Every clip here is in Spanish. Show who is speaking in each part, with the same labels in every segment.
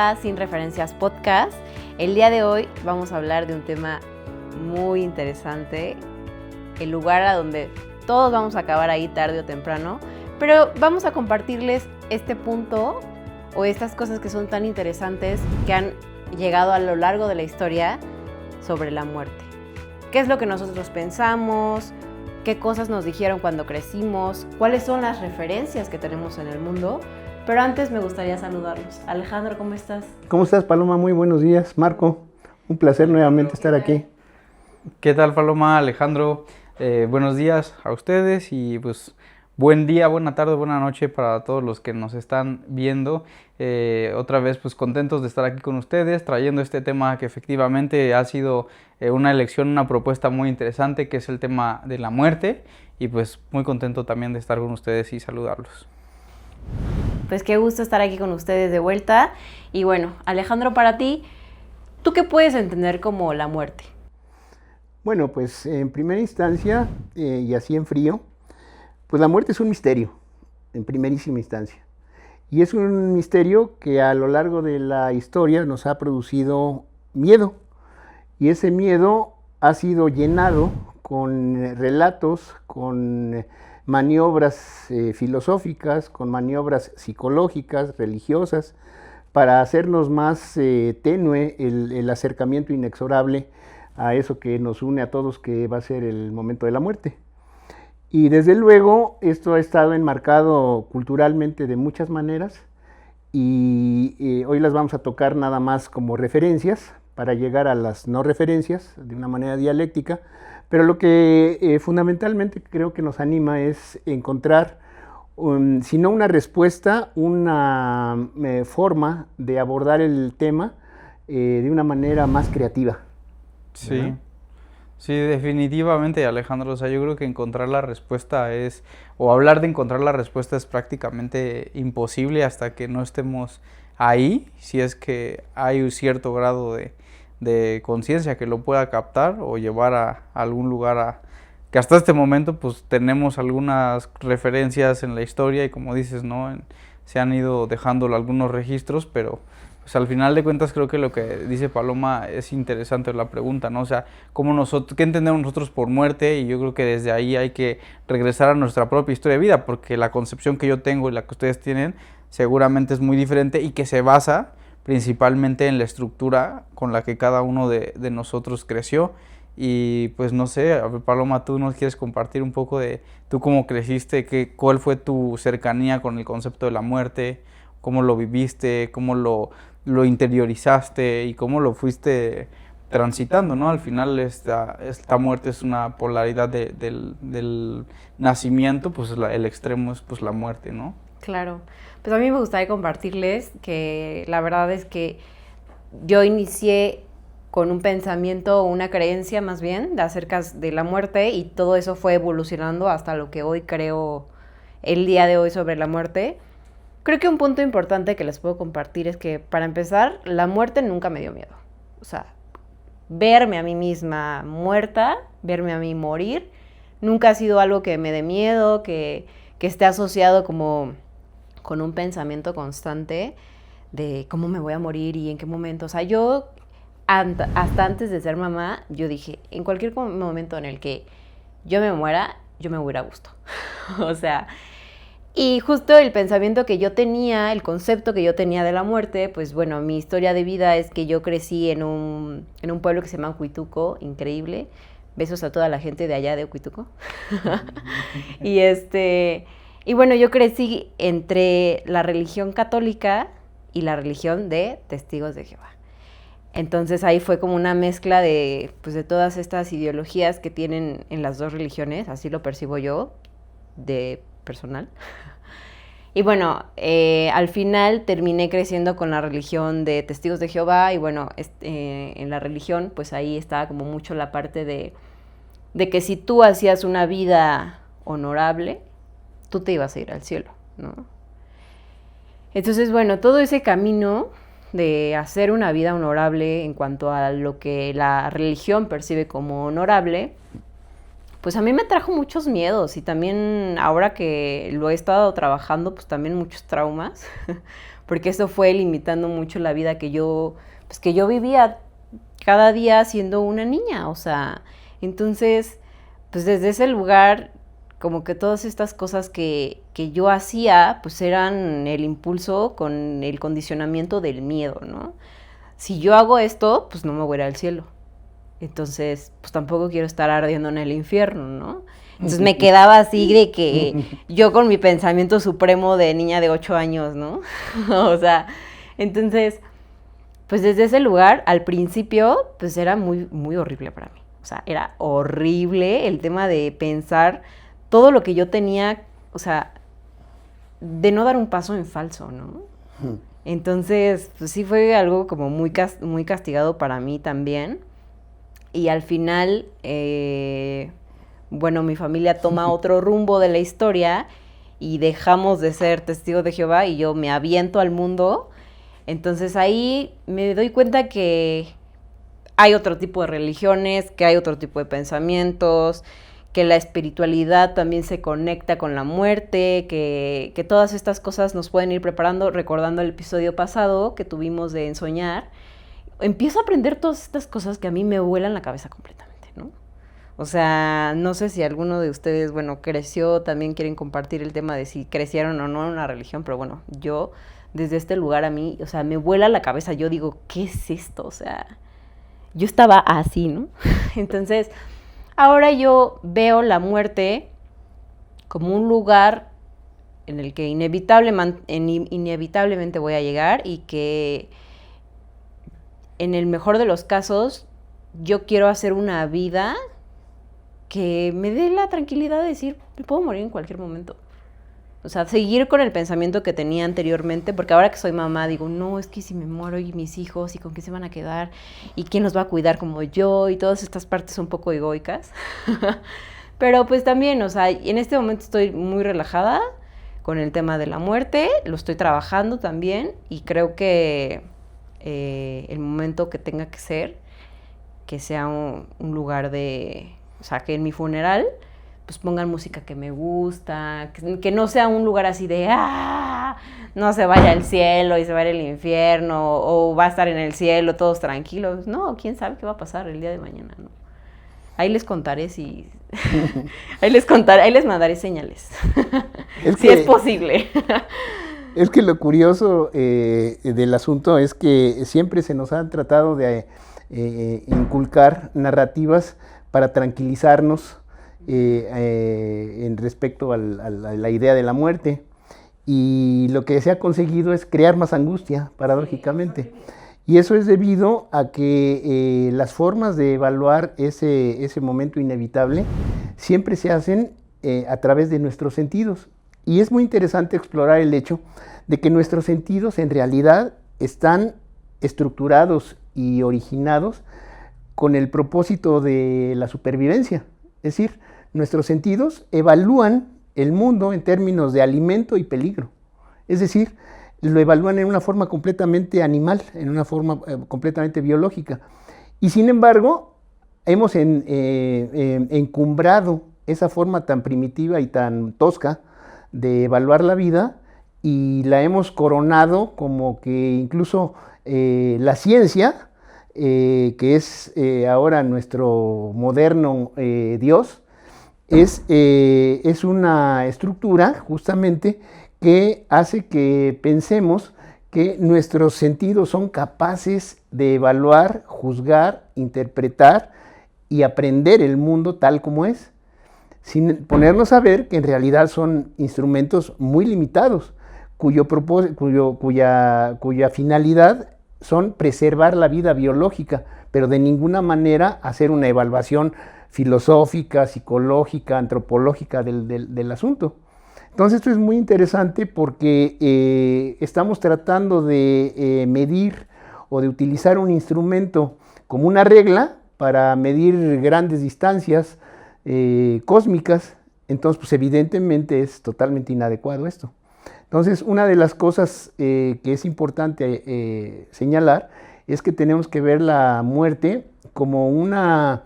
Speaker 1: a Sin Referencias Podcast. El día de hoy vamos a hablar de un tema muy interesante, el lugar a donde todos vamos a acabar ahí tarde o temprano, pero vamos a compartirles este punto o estas cosas que son tan interesantes que han llegado a lo largo de la historia sobre la muerte. ¿Qué es lo que nosotros pensamos? ¿Qué cosas nos dijeron cuando crecimos? ¿Cuáles son las referencias que tenemos en el mundo? Pero antes me gustaría saludarlos. Alejandro, ¿cómo estás?
Speaker 2: ¿Cómo estás, Paloma? Muy buenos días. Marco, un placer nuevamente estar aquí.
Speaker 3: ¿Qué tal, Paloma? Alejandro, buenos días a ustedes y pues buen día, buena tarde, buena noche para todos los que nos están viendo. Otra vez pues contentos de estar aquí con ustedes trayendo este tema que efectivamente ha sido una elección, una propuesta muy interesante, que es el tema de la muerte, y pues muy contento también de estar con ustedes y saludarlos.
Speaker 1: Pues qué gusto estar aquí con ustedes de vuelta. Y bueno, Alejandro, para ti, ¿tú qué puedes entender como la muerte?
Speaker 2: Bueno, pues en primera instancia, y así en frío, pues la muerte es un misterio, en primerísima instancia. Y es un misterio que a lo largo de la historia nos ha producido miedo. Y ese miedo ha sido llenado con relatos, con maniobras filosóficas, con maniobras psicológicas, religiosas, para hacernos más tenue el acercamiento inexorable a eso que nos une a todos, que va a ser el momento de la muerte. Y desde luego esto ha estado enmarcado culturalmente de muchas maneras, y hoy las vamos a tocar nada más como referencias para llegar a las no referencias de una manera dialéctica, pero lo que fundamentalmente creo que nos anima es encontrar, si no una respuesta, una forma de abordar el tema de una manera más creativa.
Speaker 3: Sí.
Speaker 2: ¿Verdad?
Speaker 3: Sí, definitivamente, Alejandro. O sea, yo creo que encontrar la respuesta es, o hablar de encontrar la respuesta es prácticamente imposible hasta que no estemos ahí, si es que hay un cierto grado de conciencia que lo pueda captar o llevar a algún lugar que hasta este momento pues tenemos algunas referencias en la historia y, como dices, ¿no? Se han ido dejando algunos registros, pero pues al final de cuentas creo que lo que dice Paloma es interesante la pregunta, ¿no? O sea, ¿qué entendemos nosotros por muerte? Y yo creo que desde ahí hay que regresar a nuestra propia historia de vida, porque la concepción que yo tengo y la que ustedes tienen seguramente es muy diferente y que se basa principalmente en la estructura con la que cada uno de nosotros creció. Y pues no sé, a ver, Paloma, ¿tú nos quieres compartir un poco de tú cómo creciste? ¿Cuál fue tu cercanía con el concepto de la muerte? ¿Cómo lo viviste? ¿Cómo lo interiorizaste? ¿Y cómo lo fuiste transitando, ¿no? Al final esta muerte es una polaridad del nacimiento, pues el extremo es pues la muerte, ¿no?
Speaker 1: Claro. Pues a mí me gustaría compartirles que la verdad es que yo inicié con un pensamiento, una creencia más bien, acerca de la muerte, y todo eso fue evolucionando hasta lo que hoy creo el día de hoy sobre la muerte. Creo que un punto importante que les puedo compartir es que, para empezar, la muerte nunca me dio miedo. O sea, verme a mí misma muerta, verme a mí morir, nunca ha sido algo que me dé miedo, que esté asociado como con un pensamiento constante de cómo me voy a morir y en qué momento. O sea, yo hasta antes de ser mamá, yo dije, en cualquier momento en el que yo me muera, yo me voy a ir a gusto. O sea, y justo el pensamiento que yo tenía, el concepto que yo tenía de la muerte, pues bueno, mi historia de vida es que yo crecí en un pueblo que se llama Huituco, increíble. Besos a toda la gente de allá de Huituco. Y bueno, yo crecí entre la religión católica y la religión de Testigos de Jehová. Entonces ahí fue como una mezcla de todas estas ideologías que tienen en las dos religiones, así lo percibo yo, de personal. Y bueno, al final terminé creciendo con la religión de Testigos de Jehová, y bueno, en la religión pues ahí estaba como mucho la parte de que si tú hacías una vida honorable, tú te ibas a ir al cielo, ¿no? Entonces, bueno, todo ese camino de hacer una vida honorable en cuanto a lo que la religión percibe como honorable, pues a mí me trajo muchos miedos, y también ahora que lo he estado trabajando, pues también muchos traumas, porque eso fue limitando mucho la vida pues que yo vivía cada día siendo una niña, o sea, entonces, pues desde ese lugar, como que todas estas cosas que yo hacía, pues eran el impulso con el condicionamiento del miedo, ¿no? Si yo hago esto, pues no me voy a ir al cielo. Entonces, pues tampoco quiero estar ardiendo en el infierno, ¿no? Entonces me quedaba así de que yo con mi pensamiento supremo de niña de 8 años, ¿no? O sea, entonces, pues desde ese lugar, al principio, pues era muy, muy horrible para mí. O sea, era horrible el tema de pensar todo lo que yo tenía, o sea, de no dar un paso en falso, ¿no? Entonces, pues sí fue algo como muy castigado para mí también. Y al final, bueno, mi familia toma otro rumbo de la historia y dejamos de ser testigos de Jehová y yo me aviento al mundo. Entonces ahí me doy cuenta que hay otro tipo de religiones, que hay otro tipo de pensamientos, que la espiritualidad también se conecta con la muerte, que todas estas cosas nos pueden ir preparando, recordando el episodio pasado que tuvimos de ensoñar. Empiezo a aprender todas estas cosas que a mí me vuelan la cabeza completamente, ¿no? O sea, no sé si alguno de ustedes, bueno, creció, también quieren compartir el tema de si crecieron o no en una religión, pero bueno, yo desde este lugar a mí, o sea, me vuela la cabeza, yo digo, ¿qué es esto? O sea, yo estaba así, ¿no? Entonces, ahora yo veo la muerte como un lugar en el que inevitablemente voy a llegar y que en el mejor de los casos yo quiero hacer una vida que me dé la tranquilidad de decir, me puedo morir en cualquier momento. O sea, seguir con el pensamiento que tenía anteriormente, porque ahora que soy mamá digo, no, es que si me muero y mis hijos, ¿y con qué se van a quedar? ¿Y quién nos va a cuidar como yo? Y todas estas partes un poco egoicas. Pero pues también, o sea, en este momento estoy muy relajada con el tema de la muerte, lo estoy trabajando también y creo que el momento que tenga que ser, que sea un lugar de, o sea, que en mi funeral pues pongan música que me gusta, que no sea un lugar así de no se vaya al cielo y se vaya al infierno, o va a estar en el cielo todos tranquilos. No, quién sabe qué va a pasar el día de mañana, ¿no? Ahí les contaré si ahí les mandaré señales. Si es posible.
Speaker 2: Es que lo curioso del asunto es que siempre se nos han tratado de inculcar narrativas para tranquilizarnos en respecto a la idea de la muerte. Y lo que se ha conseguido es crear más angustia, paradójicamente. Y eso es debido a que las formas de evaluar ese momento inevitable siempre se hacen a través de nuestros sentidos. Y es muy interesante explorar el hecho de que nuestros sentidos en realidad están estructurados y originados con el propósito de la supervivencia. Es decir, nuestros sentidos evalúan el mundo en términos de alimento y peligro. Es decir, lo evalúan en una forma completamente animal, en una forma completamente biológica. Y sin embargo, hemos encumbrado esa forma tan primitiva y tan tosca de evaluar la vida y la hemos coronado como que incluso la ciencia, que es ahora nuestro moderno Dios, es una estructura justamente que hace que pensemos que nuestros sentidos son capaces de evaluar, juzgar, interpretar y aprender el mundo tal como es, sin ponernos a ver que en realidad son instrumentos muy limitados, cuya finalidad son preservar la vida biológica, pero de ninguna manera hacer una evaluación filosófica, psicológica, antropológica del asunto. Entonces esto es muy interesante porque estamos tratando de medir o de utilizar un instrumento como una regla para medir grandes distancias cósmicas. Entonces pues evidentemente es totalmente inadecuado esto. Entonces una de las cosas que es importante señalar es que tenemos que ver la muerte como una,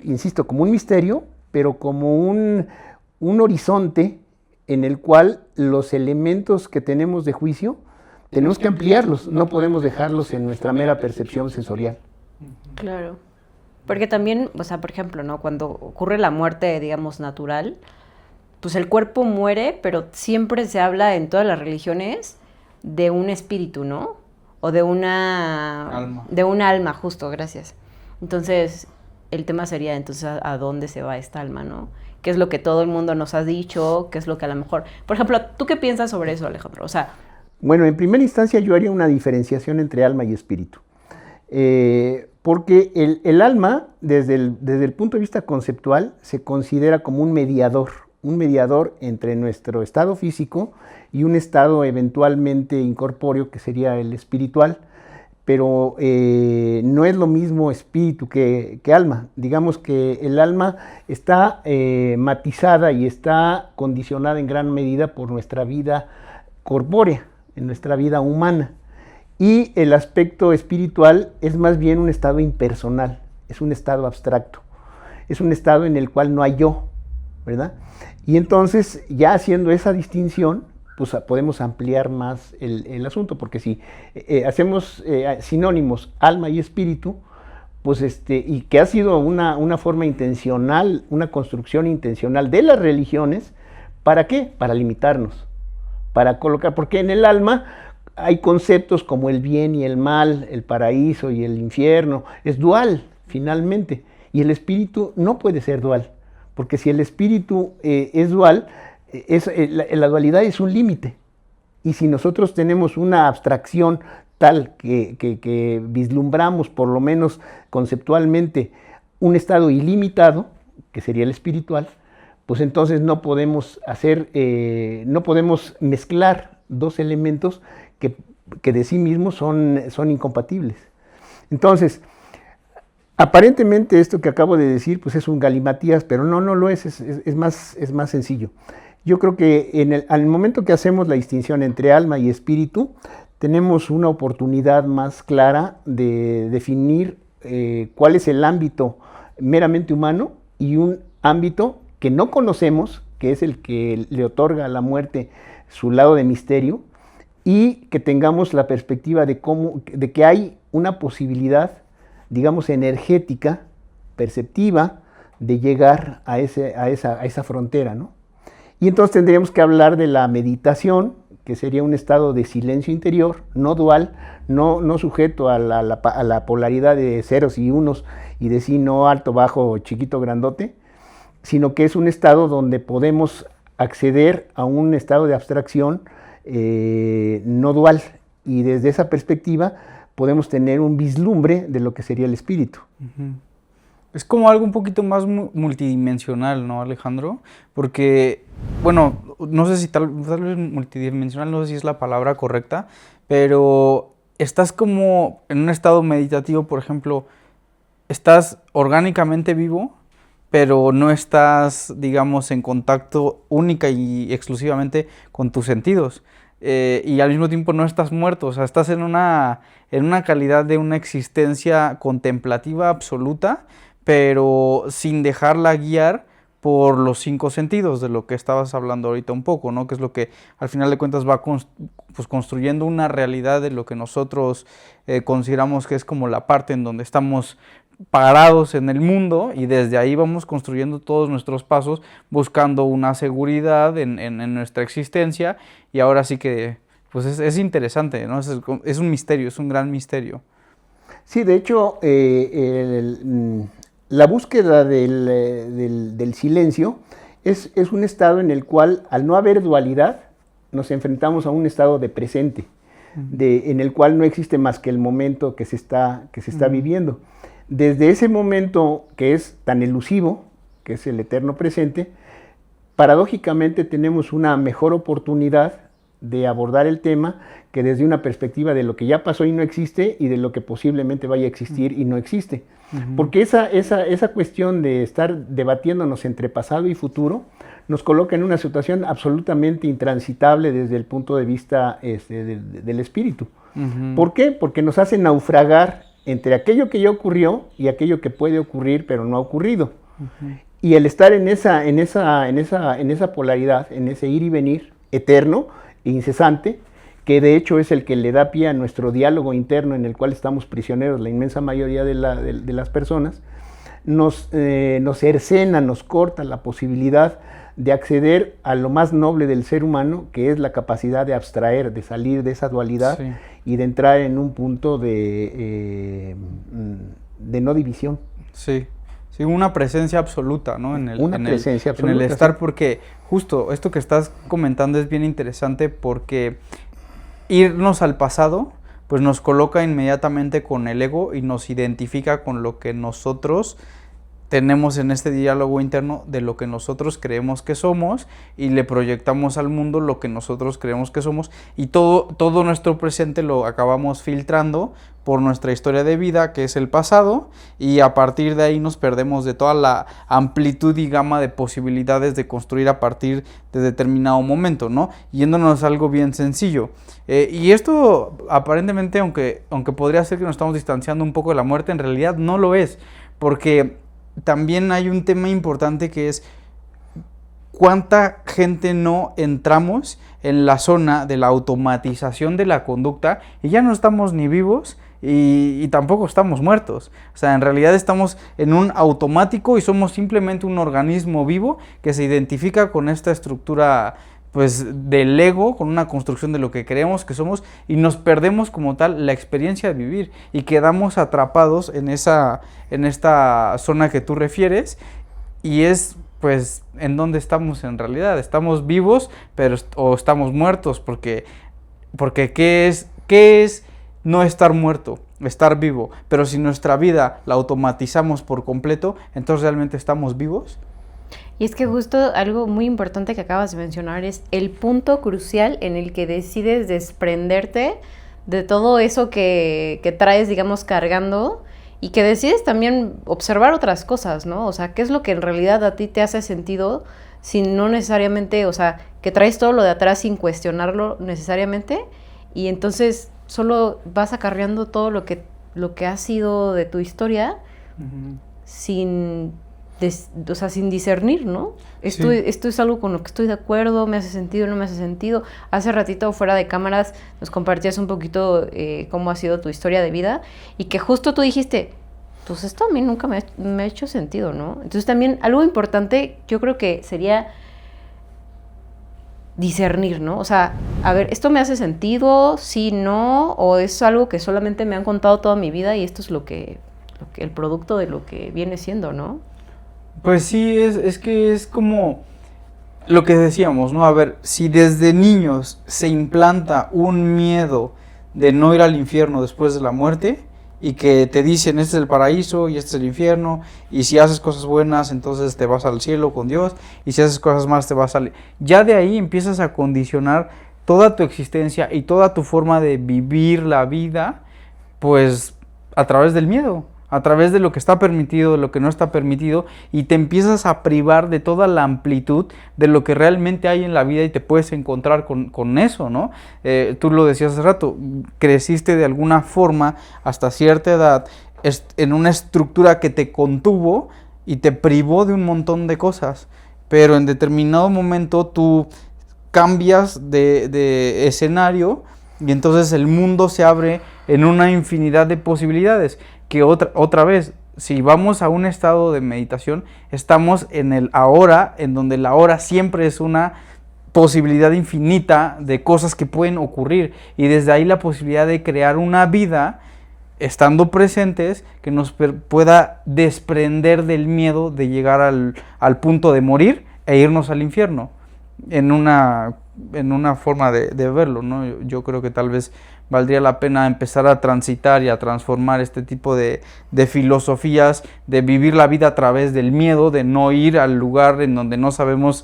Speaker 2: insisto, como un misterio, pero como un horizonte en el cual los elementos que tenemos de juicio tenemos que ampliarlos, no podemos dejarlos en nuestra mera percepción sensorial.
Speaker 1: Claro. Porque también, o sea, por ejemplo, ¿no? Cuando ocurre la muerte, digamos, natural, pues el cuerpo muere, pero siempre se habla en todas las religiones de un espíritu, ¿no? O de una...
Speaker 3: Alma.
Speaker 1: De un alma, justo, gracias. Entonces, el tema sería, entonces, ¿a dónde se va esta alma, no? ¿Qué es lo que todo el mundo nos ha dicho? ¿Qué es lo que a lo mejor... Por ejemplo, ¿tú qué piensas sobre eso, Alejandro? O sea...
Speaker 2: Bueno, en primera instancia yo haría una diferenciación entre alma y espíritu. Porque el alma, desde el punto de vista conceptual, se considera como un mediador entre nuestro estado físico y un estado eventualmente incorpóreo que sería el espiritual, pero no es lo mismo espíritu que alma. Digamos que el alma está matizada y está condicionada en gran medida por nuestra vida corpórea, en nuestra vida humana. Y el aspecto espiritual es más bien un estado impersonal, es un estado abstracto, es un estado en el cual no hay yo, ¿verdad? Y entonces, ya haciendo esa distinción, pues podemos ampliar más el asunto, porque si hacemos sinónimos alma y espíritu, pues y que ha sido una forma intencional, una construcción intencional de las religiones, ¿para qué? Para limitarnos, para colocar, porque en el alma hay conceptos como el bien y el mal, el paraíso y el infierno, es dual finalmente, y el espíritu no puede ser dual, porque si el espíritu es dual, la dualidad es un límite, y si nosotros tenemos una abstracción tal que vislumbramos por lo menos conceptualmente un estado ilimitado, que sería el espiritual, pues entonces no podemos no podemos mezclar dos elementos que de sí mismos son incompatibles. Entonces, aparentemente esto que acabo de decir pues es un galimatías, pero no lo es más sencillo. Yo creo que al momento que hacemos la distinción entre alma y espíritu, tenemos una oportunidad más clara de definir cuál es el ámbito meramente humano y un ámbito que no conocemos, que es el que le otorga a la muerte su lado de misterio, y que tengamos la perspectiva de que hay una posibilidad, digamos, energética, perceptiva, de llegar a esa frontera, ¿no? Y entonces tendríamos que hablar de la meditación, que sería un estado de silencio interior, no dual, no sujeto a la polaridad de ceros y unos, y de sí no alto, bajo, chiquito, grandote, sino que es un estado donde podemos acceder a un estado de abstracción no dual, y desde esa perspectiva podemos tener un vislumbre de lo que sería el espíritu.
Speaker 3: Uh-huh. Es como algo un poquito más multidimensional, ¿no, Alejandro? Porque, bueno, no sé si tal vez multidimensional, no sé si es la palabra correcta, pero estás como en un estado meditativo, por ejemplo, estás orgánicamente vivo, pero no estás, digamos, en contacto única y exclusivamente con tus sentidos. Y al mismo tiempo no estás muerto, o sea, estás en una calidad de una existencia contemplativa absoluta, pero sin dejarla guiar por los 5 sentidos, de lo que estabas hablando ahorita un poco, ¿no? Que es lo que al final de cuentas va pues construyendo una realidad de lo que nosotros consideramos que es como la parte en donde estamos parados en el mundo, y desde ahí vamos construyendo todos nuestros pasos buscando una seguridad en nuestra existencia. Y ahora sí que pues es interesante, ¿no? Es un misterio, es un gran misterio.
Speaker 2: Sí, de hecho la búsqueda del silencio es un estado en el cual, al no haber dualidad, nos enfrentamos a un estado de presente, en el cual no existe más que el momento que se está viviendo. Desde ese momento que es tan elusivo, que es el eterno presente, paradójicamente tenemos una mejor oportunidad de abordar el tema que desde una perspectiva de lo que ya pasó y no existe, y de lo que posiblemente vaya a existir y no existe. Porque esa cuestión de estar debatiéndonos entre pasado y futuro nos coloca en una situación absolutamente intransitable desde el punto de vista del espíritu. ¿Por qué? Porque nos hace naufragar entre aquello que ya ocurrió y aquello que puede ocurrir pero no ha ocurrido. Y el estar en esa polaridad, en ese ir y venir eterno e incesante, que de hecho es el que le da pie a nuestro diálogo interno en el cual estamos prisioneros la inmensa mayoría de las personas, nos cercena, nos corta la posibilidad de acceder a lo más noble del ser humano, que es la capacidad de abstraer, de salir de esa dualidad, sí, y de entrar en un punto de no división.
Speaker 3: Sí. Sí, una presencia absoluta, ¿no? En
Speaker 2: el
Speaker 3: estar, sí. Porque justo esto que estás comentando es bien interesante, porque irnos al pasado pues nos coloca inmediatamente con el ego y nos identifica con lo que nosotros tenemos en este diálogo interno de lo que nosotros creemos que somos, y le proyectamos al mundo lo que nosotros creemos que somos, y todo nuestro presente lo acabamos filtrando por nuestra historia de vida, que es el pasado, y a partir de ahí nos perdemos de toda la amplitud y gama de posibilidades de construir a partir de determinado momento, ¿no? Yéndonos a algo bien sencillo. Y esto aparentemente, aunque podría ser que nos estamos distanciando un poco de la muerte, en realidad no lo es, porque también hay un tema importante que es cuánta gente no entramos en la zona de la automatización de la conducta y ya no estamos ni vivos y tampoco estamos muertos. O sea, en realidad estamos en un automático y somos simplemente un organismo vivo que se identifica con esta estructura pues del ego, con una construcción de lo que creemos que somos, y nos perdemos como tal la experiencia de vivir y quedamos atrapados en esta zona que tú refieres, y es pues en donde estamos en realidad. Estamos vivos o estamos muertos, porque ¿qué es no estar muerto? Estar vivo. Pero si nuestra vida la automatizamos por completo, entonces ¿realmente estamos vivos?
Speaker 1: Y es que justo algo muy importante que acabas de mencionar es el punto crucial en el que decides desprenderte de todo eso que traes, digamos, cargando, y que decides también observar otras cosas, ¿no? O sea, ¿qué es lo que en realidad a ti te hace sentido, sin no necesariamente, o sea, que traes todo lo de atrás sin cuestionarlo necesariamente, y entonces solo vas acarreando todo lo que ha sido de tu historia, uh-huh, sin discernir, ¿no? Esto es algo con lo que estoy de acuerdo, me hace sentido, no me hace sentido. Hace ratito, fuera de cámaras, nos compartías un poquito cómo ha sido tu historia de vida, y que justo tú dijiste, pues esto a mí nunca me ha hecho sentido, ¿no? Entonces también algo importante yo creo que sería discernir, ¿no? O sea, a ver, ¿esto me hace sentido? ¿Sí, no? ¿O es algo que solamente me han contado toda mi vida y esto es el producto de lo que viene siendo, ¿no?
Speaker 3: Pues sí, es que es como lo que decíamos, ¿no? A ver, si desde niños se implanta un miedo de no ir al infierno después de la muerte, y que te dicen, este es el paraíso y este es el infierno, y si haces cosas buenas, entonces te vas al cielo con Dios, y si haces cosas malas, te vas al... Ya de ahí empiezas a condicionar toda tu existencia y toda tu forma de vivir la vida, pues a través del miedo, a través de lo que está permitido, de lo que no está permitido, y te empiezas a privar de toda la amplitud de lo que realmente hay en la vida, y te puedes encontrar con eso, ¿no? Tú lo decías hace rato, creciste de alguna forma hasta cierta edad en una estructura que te contuvo y te privó de un montón de cosas, pero en determinado momento tú cambias de escenario, y entonces el mundo se abre en una infinidad de posibilidades, que otra vez, si vamos a un estado de meditación, estamos en el ahora, en donde el ahora siempre es una posibilidad infinita de cosas que pueden ocurrir, y desde ahí la posibilidad de crear una vida, estando presentes, que nos pueda desprender del miedo de llegar al punto de morir e irnos al infierno, en una forma de verlo, ¿no? Yo creo que tal vez valdría la pena empezar a transitar y a transformar este tipo de filosofías, de vivir la vida a través del miedo, de no ir al lugar en donde no sabemos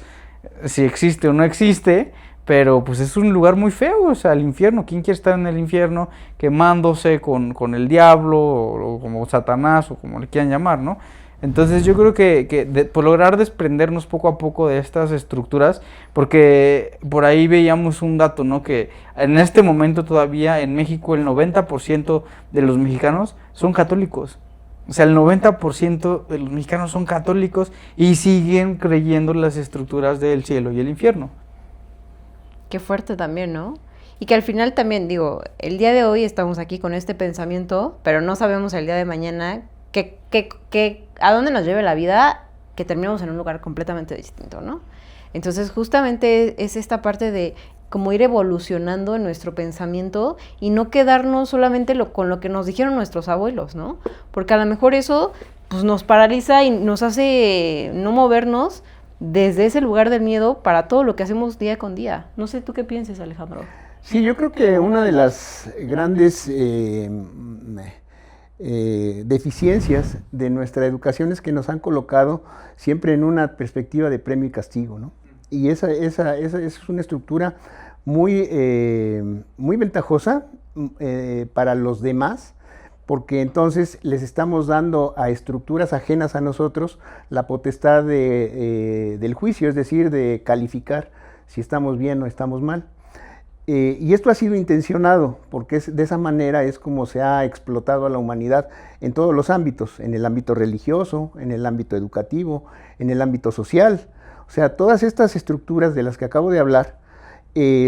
Speaker 3: si existe o no existe, pero pues es un lugar muy feo, o sea, el infierno. ¿Quién quiere estar en el infierno quemándose con el diablo, o como Satanás, o como le quieran llamar, ¿no? Entonces yo creo que por lograr desprendernos poco a poco de estas estructuras, porque por ahí veíamos un dato, ¿no? Que en este momento todavía en México el 90% de los mexicanos son católicos. O sea, el 90% de los mexicanos son católicos y siguen creyendo en las estructuras del cielo y el infierno.
Speaker 1: Qué fuerte también, ¿no? Y que al final también, digo, el día de hoy estamos aquí con este pensamiento, pero no sabemos el día de mañana a dónde nos lleve la vida, que terminemos en un lugar completamente distinto, ¿no? Entonces, justamente es esta parte de como ir evolucionando en nuestro pensamiento y no quedarnos solamente con lo que nos dijeron nuestros abuelos, ¿no? Porque a lo mejor eso pues, nos paraliza y nos hace no movernos desde ese lugar del miedo para todo lo que hacemos día con día. No sé tú qué pienses, Alejandro.
Speaker 2: Sí, yo creo que una de las grandes deficiencias de nuestra educación es que nos han colocado siempre en una perspectiva de premio y castigo, ¿no? Y esa es una estructura muy ventajosa para los demás, porque entonces les estamos dando a estructuras ajenas a nosotros la potestad del juicio, es decir, de calificar si estamos bien o estamos mal. Y esto ha sido intencionado, porque de esa manera es como se ha explotado a la humanidad en todos los ámbitos, en el ámbito religioso, en el ámbito educativo, en el ámbito social. O sea, todas estas estructuras de las que acabo de hablar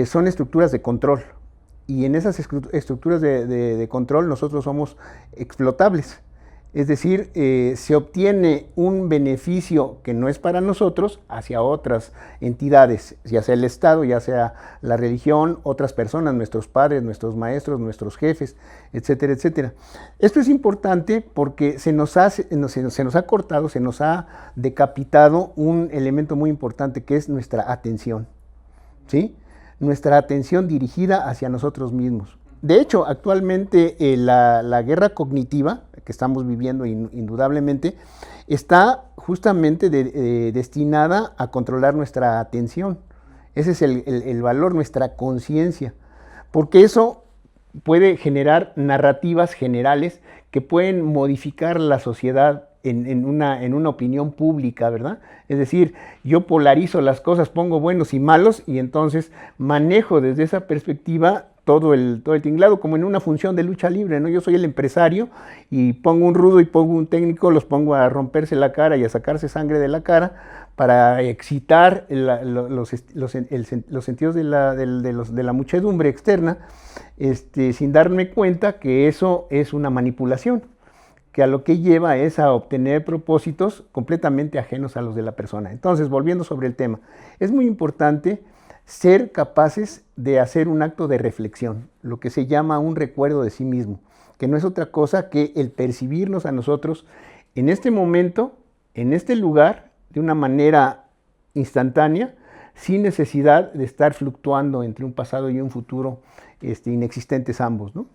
Speaker 2: son estructuras de control. Y en esas estructuras de control nosotros somos explotables. Es decir, se obtiene un beneficio que no es para nosotros hacia otras entidades, ya sea el Estado, ya sea la religión, otras personas, nuestros padres, nuestros maestros, nuestros jefes, etcétera, etcétera. Esto es importante porque se nos ha cortado, se nos ha decapitado un elemento muy importante que es nuestra atención, ¿sí? Nuestra atención dirigida hacia nosotros mismos. De hecho, actualmente la guerra cognitiva que estamos viviendo indudablemente está justamente destinada a controlar nuestra atención. Ese es el valor, nuestra conciencia, porque eso puede generar narrativas generales que pueden modificar la sociedad en una opinión pública, ¿verdad? Es decir, yo polarizo las cosas, pongo buenos y malos y entonces manejo desde esa perspectiva todo el tinglado, como en una función de lucha libre, ¿no? Yo soy el empresario y pongo un rudo y pongo un técnico, los pongo a romperse la cara y a sacarse sangre de la cara para excitar los sentidos de la muchedumbre externa, sin darme cuenta que eso es una manipulación, que a lo que lleva es a obtener propósitos completamente ajenos a los de la persona. Entonces, volviendo sobre el tema, es muy importante ser capaces de hacer un acto de reflexión, lo que se llama un recuerdo de sí mismo, que no es otra cosa que el percibirnos a nosotros en este momento, en este lugar, de una manera instantánea, sin necesidad de estar fluctuando entre un pasado y un futuro inexistentes ambos, ¿no?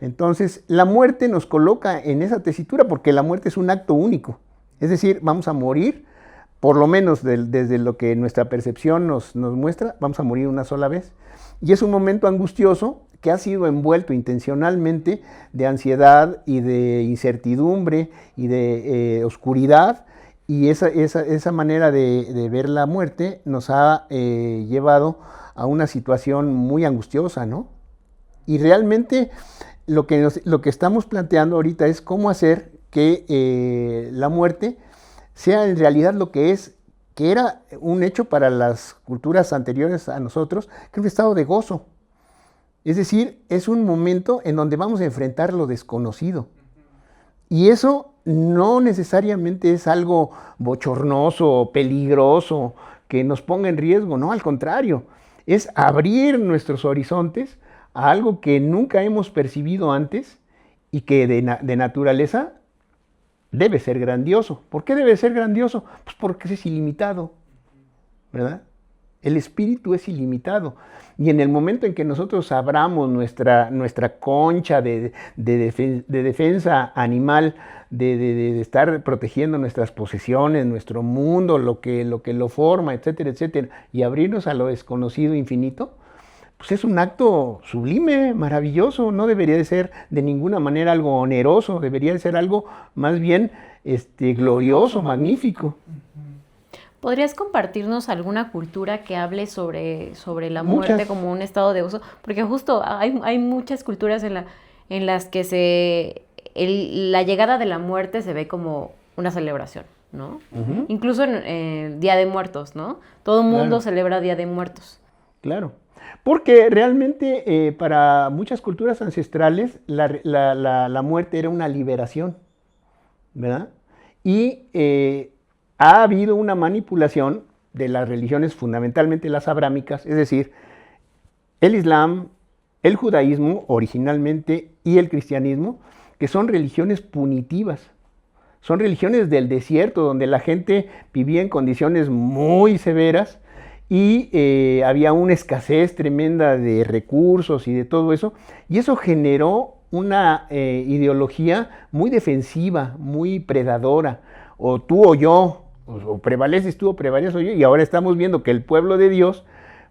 Speaker 2: Entonces, la muerte nos coloca en esa tesitura porque la muerte es un acto único, es decir, vamos a morir. Por lo menos desde lo que nuestra percepción nos muestra, vamos a morir una sola vez. Y es un momento angustioso que ha sido envuelto intencionalmente de ansiedad y de incertidumbre y de oscuridad. Y esa manera de ver la muerte nos ha llevado a una situación muy angustiosa, ¿no? Y realmente lo que estamos planteando ahorita es cómo hacer que la muerte sea en realidad lo que era un hecho para las culturas anteriores a nosotros, que es un estado de gozo. Es decir, es un momento en donde vamos a enfrentar lo desconocido. Y eso no necesariamente es algo bochornoso, peligroso, que nos ponga en riesgo, no, al contrario, es abrir nuestros horizontes a algo que nunca hemos percibido antes y que de naturaleza debe ser grandioso. ¿Por qué debe ser grandioso? Pues porque es ilimitado, ¿verdad? El espíritu es ilimitado. Y en el momento en que nosotros abramos nuestra concha de defensa animal, de estar protegiendo nuestras posesiones, nuestro mundo, lo que lo forma, etcétera, etcétera, y abrirnos a lo desconocido infinito, pues es un acto sublime, maravilloso. No debería de ser de ninguna manera algo oneroso, debería de ser algo más bien glorioso, magnífico.
Speaker 1: ¿Podrías compartirnos alguna cultura que hable sobre la muerte como un estado de gozo? Porque justo hay muchas culturas en las que la llegada de la muerte se ve como una celebración, ¿no?
Speaker 2: Ujú.
Speaker 1: Incluso en Día de Muertos, ¿no? Todo el mundo
Speaker 2: Claro.
Speaker 1: celebra Día de Muertos.
Speaker 2: Claro, porque realmente para muchas culturas ancestrales la muerte era una liberación, ¿verdad? Y ha habido una manipulación de las religiones, fundamentalmente las abrámicas, es decir, el Islam, el judaísmo originalmente y el cristianismo, que son religiones punitivas. Son religiones del desierto, donde la gente vivía en condiciones muy severas y había una escasez tremenda de recursos y de todo eso. Y eso generó una ideología muy defensiva, muy predadora. O tú o yo, o prevaleces tú o prevalezco yo. Y ahora estamos viendo que el pueblo de Dios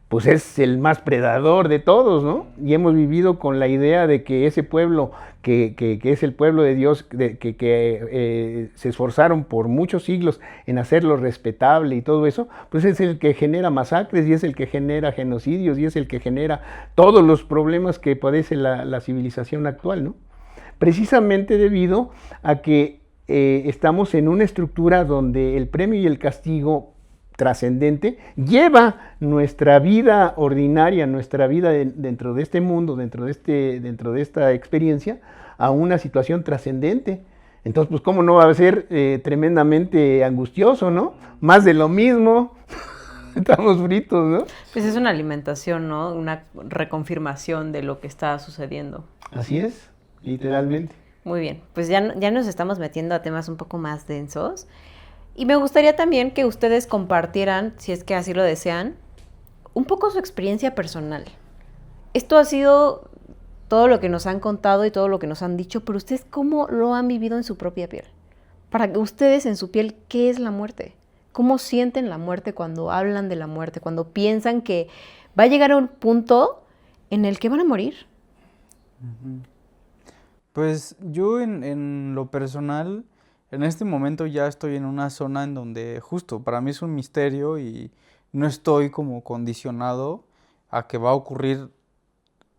Speaker 2: pues es el más predador de todos, ¿no? Y hemos vivido con la idea de que ese pueblo, que es el pueblo de Dios, que se esforzaron por muchos siglos en hacerlo respetable y todo eso, pues es el que genera masacres y es el que genera genocidios y es el que genera todos los problemas que padece la civilización actual, ¿no? Precisamente debido a que estamos en una estructura donde el premio y el castigo trascendente lleva nuestra vida ordinaria, nuestra vida dentro de este mundo, dentro de esta experiencia, a una situación trascendente. Entonces, pues, ¿cómo no va a ser tremendamente angustioso, ¿no? Más de lo mismo, estamos fritos, ¿no?
Speaker 1: Pues es una alimentación, ¿no? Una reconfirmación de lo que está sucediendo.
Speaker 2: Así es, literalmente.
Speaker 1: Muy bien, pues ya nos estamos metiendo a temas un poco más densos. Y me gustaría también que ustedes compartieran, si es que así lo desean, un poco su experiencia personal. Esto ha sido todo lo que nos han contado y todo lo que nos han dicho, pero ustedes ¿cómo lo han vivido en su propia piel? Para que ustedes en su piel, ¿qué es la muerte? ¿Cómo sienten la muerte cuando hablan de la muerte? Cuando piensan que va a llegar a un punto en el que van a morir.
Speaker 3: Pues yo en lo personal, en este momento ya estoy en una zona en donde justo para mí es un misterio y no estoy como condicionado a que va a ocurrir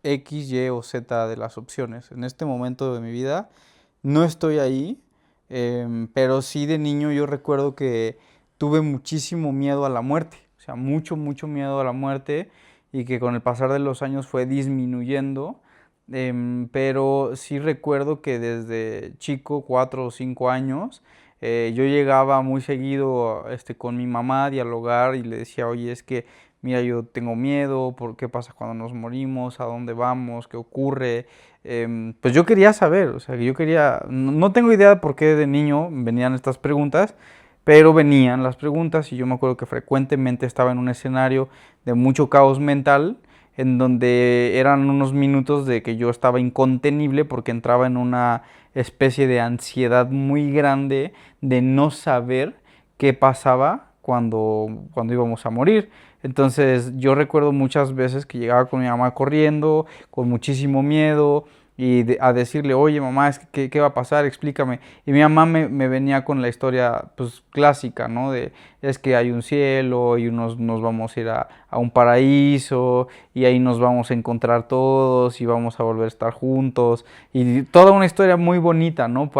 Speaker 3: X, Y o Z de las opciones. En este momento de mi vida no estoy ahí, pero sí de niño yo recuerdo que tuve muchísimo miedo a la muerte, o sea, mucho miedo a la muerte y que con el pasar de los años fue disminuyendo. Pero sí recuerdo que desde chico, 4 o 5 años, yo llegaba muy seguido con mi mamá a dialogar y le decía, oye, es que mira, yo tengo miedo, ¿por qué pasa cuando nos morimos? ¿A dónde vamos? ¿Qué ocurre? Pues yo quería saber, o sea, que yo quería, no tengo idea de por qué de niño venían estas preguntas, pero venían las preguntas y yo me acuerdo que frecuentemente estaba en un escenario de mucho caos mental, en donde eran unos minutos de que yo estaba incontenible porque entraba en una especie de ansiedad muy grande de no saber qué pasaba cuando íbamos a morir. Entonces yo recuerdo muchas veces que llegaba con mi mamá corriendo, con muchísimo miedo, y a decirle, oye mamá, ¿qué va a pasar? Explícame. Y mi mamá me venía con la historia pues clásica, ¿no? De es que hay un cielo y nos vamos a ir a un paraíso y ahí nos vamos a encontrar todos y vamos a volver a estar juntos. Y toda una historia muy bonita, ¿no?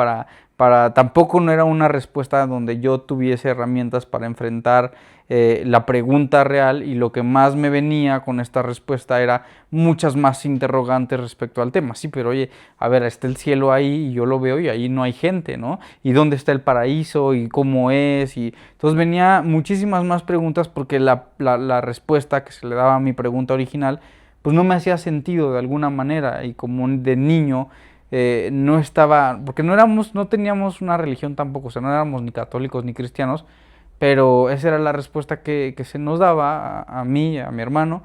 Speaker 3: Tampoco no era una respuesta donde yo tuviese herramientas para enfrentar la pregunta real, y lo que más me venía con esta respuesta era muchas más interrogantes respecto al tema. Sí, pero oye, a ver, está el cielo ahí y yo lo veo y ahí no hay gente, ¿no? ¿Y dónde está el paraíso? ¿Y cómo es? Y entonces venía muchísimas más preguntas porque la respuesta que se le daba a mi pregunta original pues no me hacía sentido de alguna manera, y como de niño no estaba, porque no teníamos una religión tampoco, o sea, no éramos ni católicos ni cristianos, pero esa era la respuesta que se nos daba a mí, a mi hermano,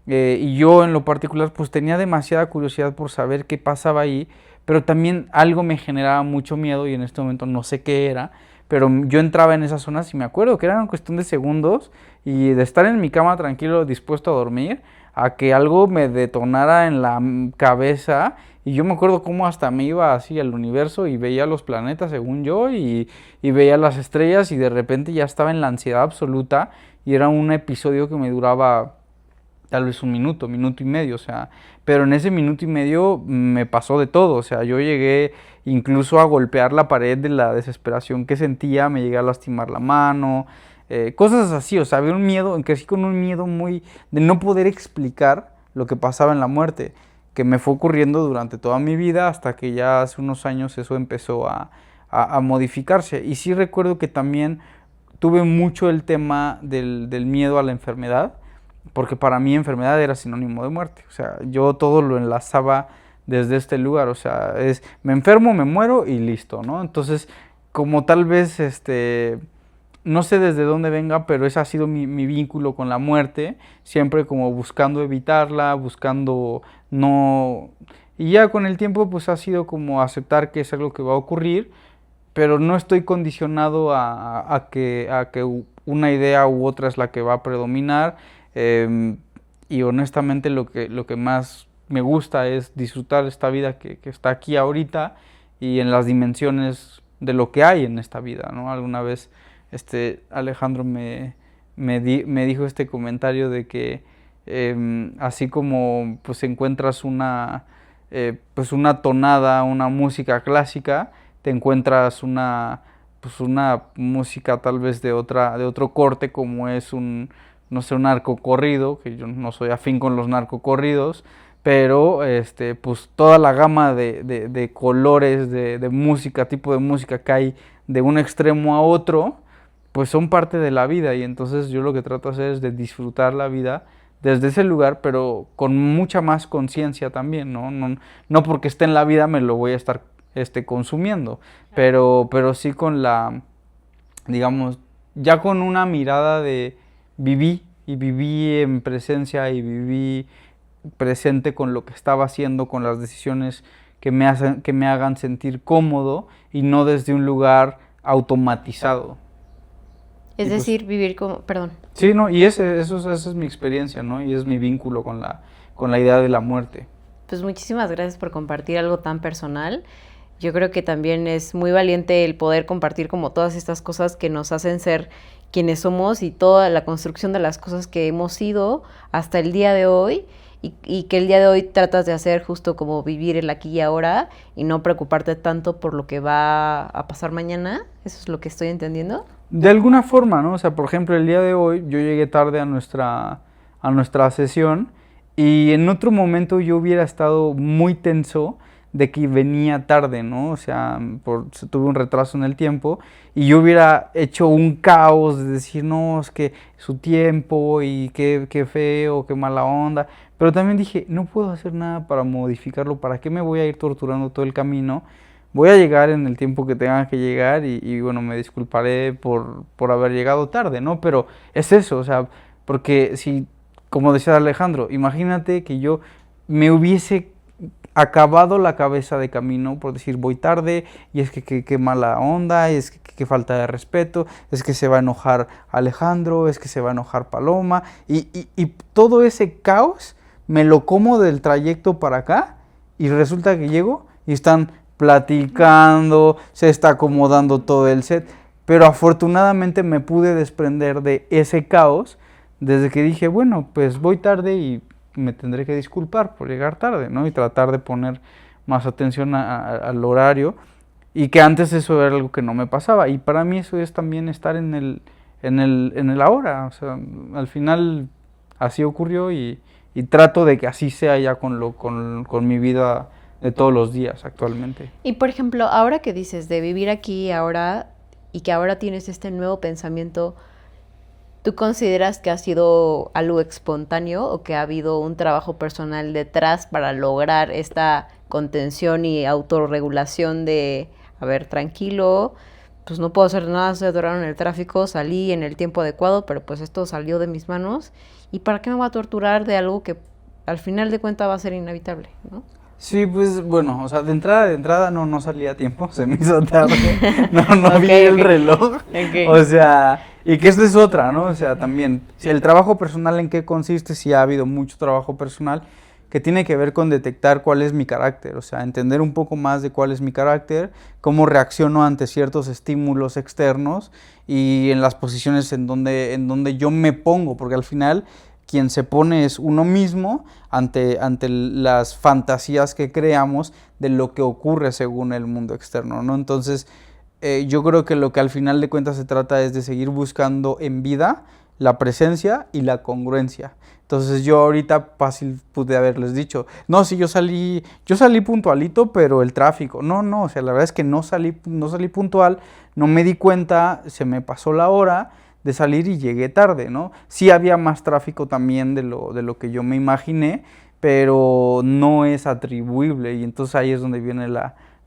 Speaker 3: y yo en lo particular pues tenía demasiada curiosidad por saber qué pasaba ahí, pero también algo me generaba mucho miedo y en este momento no sé qué era, pero yo entraba en esas zonas y me acuerdo que era una cuestión de segundos y de estar en mi cama tranquilo, dispuesto a dormir, a que algo me detonara en la cabeza. Y yo me acuerdo cómo hasta me iba así al universo y veía los planetas según yo y veía las estrellas, y de repente ya estaba en la ansiedad absoluta, y era un episodio que me duraba tal vez un minuto y medio, o sea, pero en ese minuto y medio me pasó de todo, o sea, yo llegué incluso a golpear la pared de la desesperación que sentía, me llegué a lastimar la mano, cosas así, o sea, había un miedo, crecí con un miedo muy de no poder explicar lo que pasaba en la muerte, que me fue ocurriendo durante toda mi vida hasta que ya hace unos años eso empezó a modificarse. Y sí recuerdo que también tuve mucho el tema del miedo a la enfermedad, porque para mí enfermedad era sinónimo de muerte. O sea, yo todo lo enlazaba desde este lugar, o sea, me enfermo, me muero y listo, ¿no? Entonces, como tal vez, no sé desde dónde venga, pero ese ha sido mi vínculo con la muerte, siempre como buscando evitarla, buscando no... Y ya con el tiempo pues ha sido como aceptar que es algo que va a ocurrir, pero no estoy condicionado a que una idea u otra es la que va a predominar, y honestamente lo que más me gusta es disfrutar esta vida que está aquí ahorita y en las dimensiones de lo que hay en esta vida, ¿no? Alguna vez Alejandro me dijo este comentario de que así como pues encuentras pues una tonada, una música clásica, te encuentras pues una música tal vez de otro corte como es no sé, un narcocorrido, que yo no soy afín con los narcocorridos, pero pues toda la gama de colores de música, tipo de música que hay de un extremo a otro, pues son parte de la vida, y entonces yo lo que trato de hacer es de disfrutar la vida desde ese lugar, pero con mucha más conciencia también, ¿no? No porque esté en la vida me lo voy a estar consumiendo, pero sí con digamos, ya con una mirada de viví en presencia y viví presente con lo que estaba haciendo, con las decisiones que me hagan sentir cómodo y no desde un lugar automatizado.
Speaker 1: Es decir, vivir como... Perdón.
Speaker 3: Sí, no, y esa es mi experiencia, ¿no? Y es mi vínculo con la idea de la muerte.
Speaker 1: Pues muchísimas gracias por compartir algo tan personal. Yo creo que también es muy valiente el poder compartir como todas estas cosas que nos hacen ser quienes somos y toda la construcción de las cosas que hemos sido hasta el día de hoy, y que el día de hoy tratas de hacer justo como vivir el aquí y ahora y no preocuparte tanto por lo que va a pasar mañana. ¿Eso es lo que estoy entendiendo?
Speaker 3: De alguna forma, ¿no? O sea, por ejemplo, el día de hoy yo llegué tarde a nuestra sesión, y en otro momento yo hubiera estado muy tenso de que venía tarde, ¿no? O sea, tuve un retraso en el tiempo y yo hubiera hecho un caos de decir, no, es que su tiempo y qué feo, qué mala onda. Pero también dije, no puedo hacer nada para modificarlo, ¿para qué me voy a ir torturando todo el camino? Voy a llegar en el tiempo que tenga que llegar y bueno, me disculparé por haber llegado tarde, ¿no? Pero es eso, o sea, porque si, como decía Alejandro, imagínate que yo me hubiese acabado la cabeza de camino por decir voy tarde, y es que qué mala onda, es que falta de respeto, es que se va a enojar Alejandro, es que se va a enojar Paloma, y todo ese caos me lo como del trayecto para acá, y resulta que llego y están platicando, se está acomodando todo el set, pero afortunadamente me pude desprender de ese caos desde que dije, bueno, pues voy tarde y me tendré que disculpar por llegar tarde, ¿no? Y tratar de poner más atención al horario, y que antes eso era algo que no me pasaba, y para mí eso es también estar en el ahora, o sea, al final así ocurrió, y trato de que así sea ya con mi vida de todos los días actualmente.
Speaker 1: Y por ejemplo, ahora que dices de vivir aquí ahora y que ahora tienes este nuevo pensamiento, ¿tú consideras que ha sido algo espontáneo o que ha habido un trabajo personal detrás para lograr esta contención y autorregulación de, a ver, tranquilo, pues no puedo hacer nada, estoy atorado en el tráfico, salí en el tiempo adecuado, pero pues esto salió de mis manos, ¿y para qué me voy a torturar de algo que al final de cuentas va a ser inevitable, ¿no?
Speaker 3: Sí, pues bueno, o sea, de entrada no salía a tiempo, se me hizo tarde, no vi
Speaker 1: Okay,
Speaker 3: el reloj,
Speaker 1: Okay.
Speaker 3: O sea, y que esta es otra, ¿no? O sea, también, si el trabajo personal en qué consiste, sí ha habido mucho trabajo personal que tiene que ver con detectar cuál es mi carácter, o sea, entender un poco más de cuál es mi carácter, cómo reacciono ante ciertos estímulos externos y en las posiciones en donde yo me pongo, porque al final quien se pone es uno mismo ante las fantasías que creamos de lo que ocurre según el mundo externo, ¿no? Entonces, yo creo que lo que al final de cuentas se trata es de seguir buscando en vida la presencia y la congruencia. Entonces yo ahorita fácil pude haberles dicho, no, sí, yo salí puntualito, pero el tráfico, no, o sea, la verdad es que no salí puntual, no me di cuenta, se me pasó la hora de salir y llegué tarde, ¿no? Sí había más tráfico también de lo que yo me imaginé, pero no es atribuible, y entonces ahí es donde viene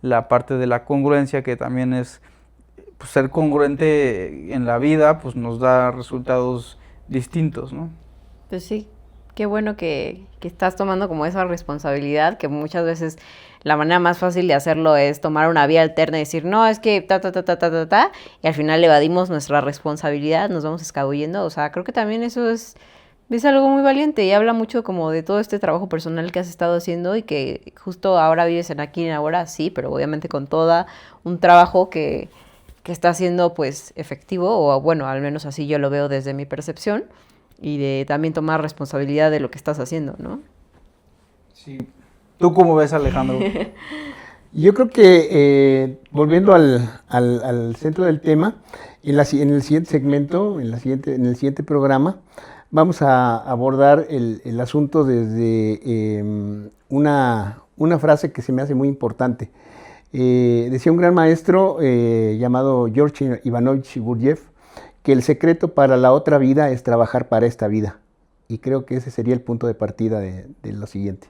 Speaker 3: la parte de la congruencia, que también es, pues, ser congruente en la vida, pues nos da resultados distintos, ¿no?
Speaker 1: Pues sí, qué bueno que estás tomando como esa responsabilidad, que muchas veces la manera más fácil de hacerlo es tomar una vía alterna y decir, no, es que y al final evadimos nuestra responsabilidad, nos vamos escabullendo. O sea, creo que también eso es algo muy valiente y habla mucho como de todo este trabajo personal que has estado haciendo y que justo ahora vives en aquí y ahora, sí, pero obviamente con todo un trabajo que está siendo pues efectivo, o bueno, al menos así yo lo veo desde mi percepción, y de también tomar responsabilidad de lo que estás haciendo, ¿no?
Speaker 3: Sí. ¿Tú cómo ves, Alejandro?
Speaker 2: Yo creo que, volviendo al centro del tema, en el siguiente segmento, en el siguiente programa, vamos a abordar el asunto desde una frase que se me hace muy importante. Decía un gran maestro llamado George Ivanovich Gurdjieff, que el secreto para la otra vida es trabajar para esta vida. Y creo que ese sería el punto de partida de lo siguiente.